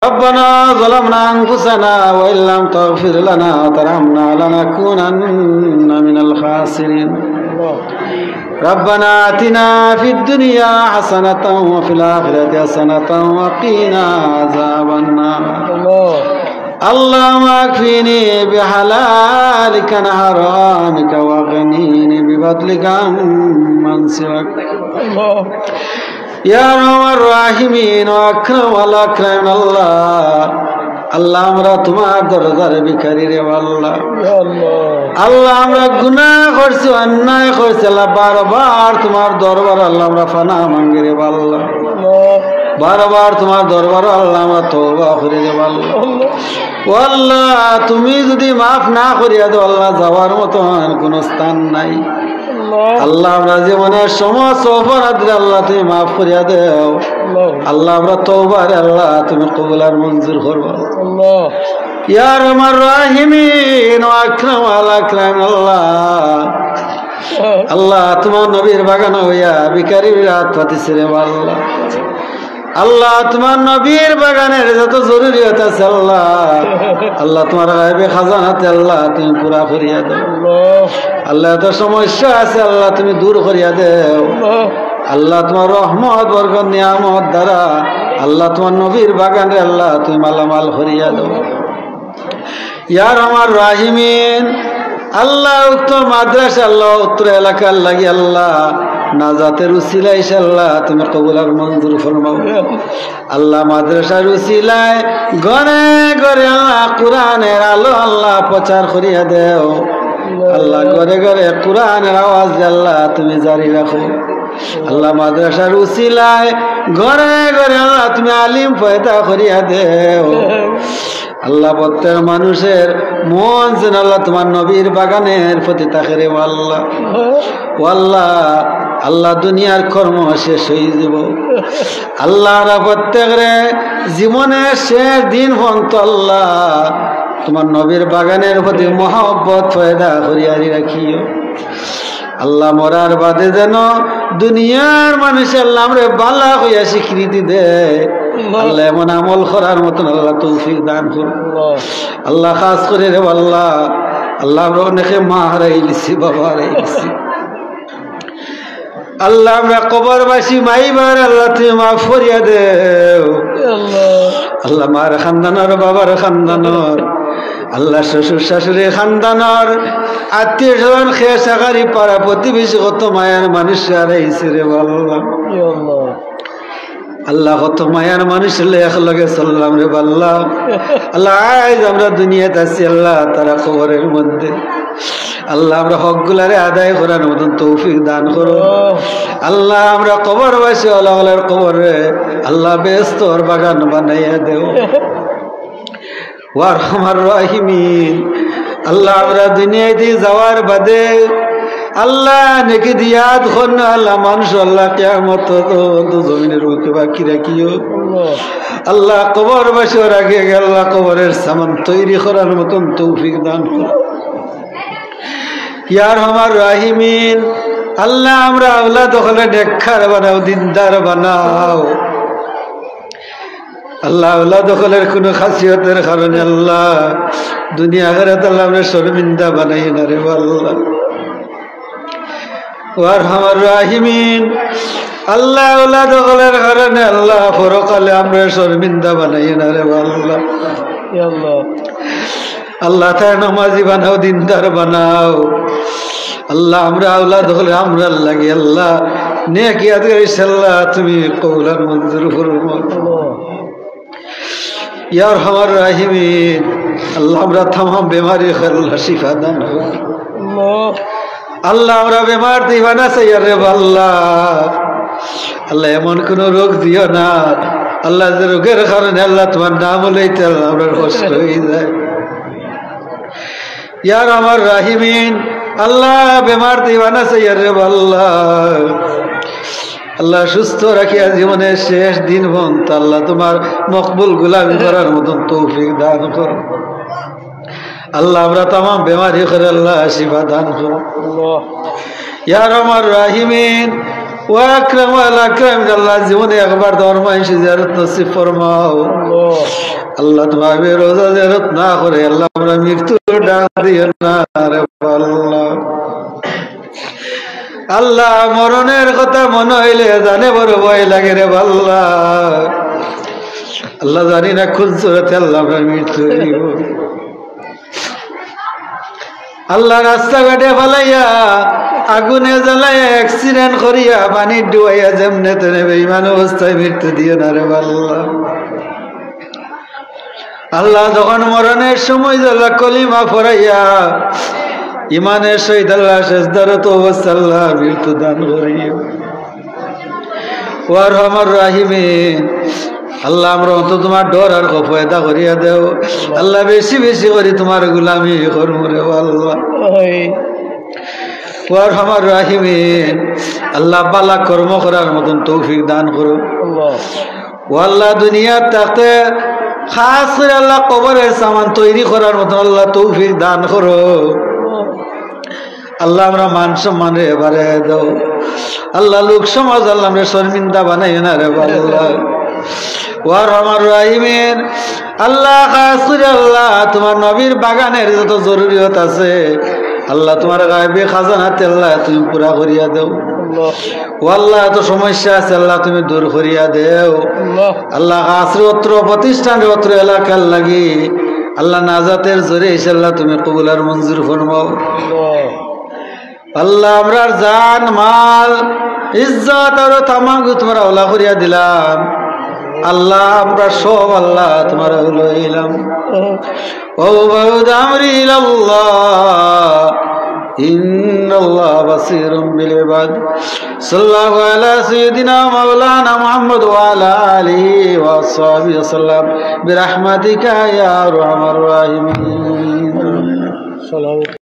ربنا ظلمنا أنفسنا وإن لم تغفر لنا وترحمنا لنكونن من الخاسرين ربنا آتنا في الدنيا حسنة وفي الآخرة حسنة وقنا عذاب النار اللهم اكفني بحلالك عن حرامك واغنني بفضلك عمن سواك يا أرحم الراحمين وأكرم الأكرم আল্লাহ আমরা তোমার দরবারে ভিখারি রে আল্লাহ আল্লাহ আমরা গুনাহ করছি অন্যায় করছি আল্লাহ বারবার তোমার দরবার আল্লাহ আমরা ফানা মাঙ্গি রে আল্লাহ বারবার তোমার দরবার আল্লাহ আমরা তওবা করি রে আল্লাহ আল্লাহ তুমি যদি মাফ না করিয়া দাও আল্লাহ যাওয়ার মতো কোনো স্থান নাই আল্লাহ আমরা জীবনের সমস্ত অপরাধ আল্লাহ তুমি মাফ করিয়া দেও আল্লাহ আমরা তওবার আল্লাহ তুমি কবুল আর মঞ্জুর করবা ইয়া আরহামার রাহিমিন ওয়া আকরামাল আকরাম আল্লাহ তোমার নবীর বাগান হইয়া ভিখারির রাত পাতিছে রে আল্লাহ আল্লাহ তোমার নবীর বাগানের যত জরুরিয়ত আছে আল্লাহ আল্লাহ তোমার গায়বে খাজানাতে আল্লাহ তুমি পুরা করিয়া দাও আল্লাহ এত সমস্যা আছে আল্লাহ তুমি দূর করিয়া দেও আল্লাহ তোমার রহমত বরকত নিয়ামত দ্বারা আল্লাহ তোমার নবীর বাগানে আল্লাহ তুমি মালামাল করিয়া দাও ইয়া আরহামার রাহিমিন আল্লাহ উত্তর মাদ্রাসা আল্লাহ উত্তর এলাকার লাগি আল্লাহ নাজাতের উসিলায় আল্লাহ তুমি কবুল আর মঞ্জুর ফরমাও আল্লাহ মাদ্রাসার উসিলায় ঘরে ঘরে আল্লাহ কোরআনের আলো আল্লাহ প্রচার করিয়া দেও আল্লাহ ঘরে ঘরে কোরআনের আওয়াজ আল্লাহ তুমি জারি রাখো আল্লাহ মাদ্রাসার উসিলায় ঘরে ঘরে আল্লাহ তুমি আলিম পয়দা করিয়া দেও আল্লাহ প্রত্যেক মানুষের মন যেন আল্লাহ তোমার নবীর বাগানের প্রতি থাকে রে আল্লাহ আল্লাহ আল্লাহ দুনিয়ার কর্ম শেষ হয়ে যাব আল্লাহ প্রত্যেকের জীবনের শেষ দিন পর্যন্ত আল্লাহ তোমার নবীর বাগানের প্রতি মহব্বত পয়দা করিয়া রাখিও আল্লাহ মরার বাদে যেন দুনিয়ার মানুষ আল্লাহ আমরা বালা হইয়া স্বীকৃতি দেয় আল্লাহ এমন আমল করার মতন আল্লাহ তৌফিক দান করুন আল্লাহ খাস করে রে আল্লাহ আল্লাহ আমরা অনেকে মা হারাইছি বাবা হারাইছি আল্লাহ আমরা কবরবাসী মাইবার আল্লাহ তুমি মাফ করিয়া দেও আল্লাহ মার খানদানর বাবার খানদানর আল্লাহ শ্বশুর শাশুড়ি খানদানর আত্মীয় স্বজন খেয়ে সাকারি পাড়া প্রতিবেশী কত মায়ার মানুষ হারাইছে রে আল্লাহ আল্লাহ কত মায়ার মানুষ একলগে চললাম রে আল্লাহ আল্লাহ আজ আমরা দুনিয়াতে আছি আল্লাহ তারা খবরের মধ্যে আল্লাহ আমরা হকগুলারে আদায় করার মতন তৌফিক দান করো আল্লাহ আমরা কবরবাসী আল্লাহর কবরে আল্লাহ বেহেশতের বাগান বানাইয়া দেও ওয়া আরহামার রাহিমিন আল্লাহ আমরা দুনিয়ায় দিয়ে যাওয়ার বাদে আল্লাহ নেকি দিয়াত খন আল্লাহ মানুষ আল্লাহ কিয়ামত তো জমিনের বুকে বাকি রাখিও আল্লাহ কবরবাসী ওর আগে আল্লাহ কবরের সামান তৈরি করার মতন তৌফিক দান করো ইয়া আরহামার রাহিমিন আল্লাহ আমরা আওলাদ হলে নেককার বানাও দিনদার বানাও আল্লাহ আওলাদ হলের কোনো খাসিয়তের কারণে আল্লাহ দুনিয়া আখিরাত আল্লাহ আমরা শর্মিন্দা বানাই না রে আল্লাহ ওয়া আরহামার রাহিমিন আল্লাহ আওলাদ হলের কারণে আল্লাহ পরকালে আমরা শর্মিন্দা বানাই না রে আল্লাহ ইয়া আল্লাহ আল্লাহ তার নামাজি বানাও দিনদার বানাও আল্লাহ আমরা আওলাদ হলে আমরা লাগে আল্লাহ নেকিয়াত করিস আল্লাহ তুমি কবুল আর মঞ্জুর ফরমাও ইয়া আরহামার রাহিমিন আল্লাহ আমরা तमाम बीमारी আল্লাহ শিফা দান করো আল্লাহ আমরা বেমার দিবা না চাই রে আল্লাহ আল্লাহ এমন কোন রোগ দিও না আল্লাহ যে রোগের কারণে আল্লাহ তোমার নাম লইতে আল্লাহ আমরা কষ্ট হয়ে যায় ইয়া আরহামার রাহিমিন আল্লাহ বেমার দিবা না চাই রে আল্লাহ আল্লাহ সুস্থ রাখিয়া জীবনের শেষ দিন পর্যন্ত আল্লাহ তোমার মকবুল গোলামি করার মতন তৌফিক দান করো আল্লাহ আমরা तमाम বেমারি করে আল্লাহ শিফা দান করো ইয়া আরহামার রাহিমিন ওয়া আকরাম ওয়াল আকরাম আল্লাহ জীবনে একবার দরমাই জিয়ারত নসিব ফরমাও আল্লাহ তোমাকে রোজা জিয়ারত না করে আল্লাহ আমরা মৃত্যুর ডাক দিও না রে আল্লাহ আল্লাহ মরণের কথা মনে হইলে জানে বড় ভয় লাগে রে আল্লাহ আল্লাহ জানি না কোন সুরতে আল্লাহ আমরা মৃত্যু হইব আল্লাহ রাস্তাঘাটে ফেলাইয়া আগুনে জ্বালাইয়া অ্যাক্সিডেন্ট করিয়া পানি ডুবাইয়া যেমনে তেনে বেঈমান অবস্থায় মৃত্যু দিও না রে আল্লাহ আল্লাহ যখন মরণের সময় আল্লাহ কলিমা পড়াইয়া ইমানের সহিত আল্লাহ সেজদারত অবস্থা আল্লাহ মৃত্যু দান করিও ওয়া আরহামার রাহিমিন আল্লাহ আমরা অন্ত তোমার ডর আর পয়দা করিয়া দেও আল্লাহ বেশি বেশি করে তোমার গোলামি করবো রে আল্লাহ ওয়া আরহামার রাহিমিন আল্লাহ বালা কর্ম করার মতন তৌফিক দান করো ও আল্লাহ দুনিয়ার থাকতে খাস করে আল্লাহ কবরের সামান তৈরি করার মতন আল্লাহ তৌফিক দান করো আল্লাহ আমরা মান সম্মান রে এবারে দাও আল্লাহ লোক সমাজ আল্লাহ আমরা শর্মিন্দা বানাই না রে আল্লাহ ওয়া আরহামার রাহিমিন আল্লাহ খাস করে আল্লাহ তোমার নবীর বাগানের যত জরুরিয়ত আছে আল্লাহ তোমার গায়বে খাজানাতে আল্লাহ তুমি পুরা করিয়া দাও ও আল্লাহ এত সমস্যা আছে আল্লাহ তুমি দূর করিয়া দেও আল্লাহ আসর অত্র প্রতিষ্ঠান অত্র এলাকার লাগি আল্লাহ নাজাতের জোরে এসে আল্লাহ তুমি কবুল আর মঞ্জুর ফরমাও আল্লাহ আমরার জান মাল ইজ্জত আর তামাম তোমার আওলা করিয়া দিলাম আল্লাহ আমরা সব আল্লাহ তোমার লইলাম ও বাউদ আমরি ইলাল্লাহ ইন্নাল্লাহ বাসীরুম বিল ইবাদ সাল্লাল্লাহু আলা সাইয়্যিদিনা মাওলানা মুহাম্মদ ওয়া আলা আলিহি ওয়া সাহবিহি ওয়াসাল্লাম বিরহমাতিকা ইয়া আরহামার রাহিমিন।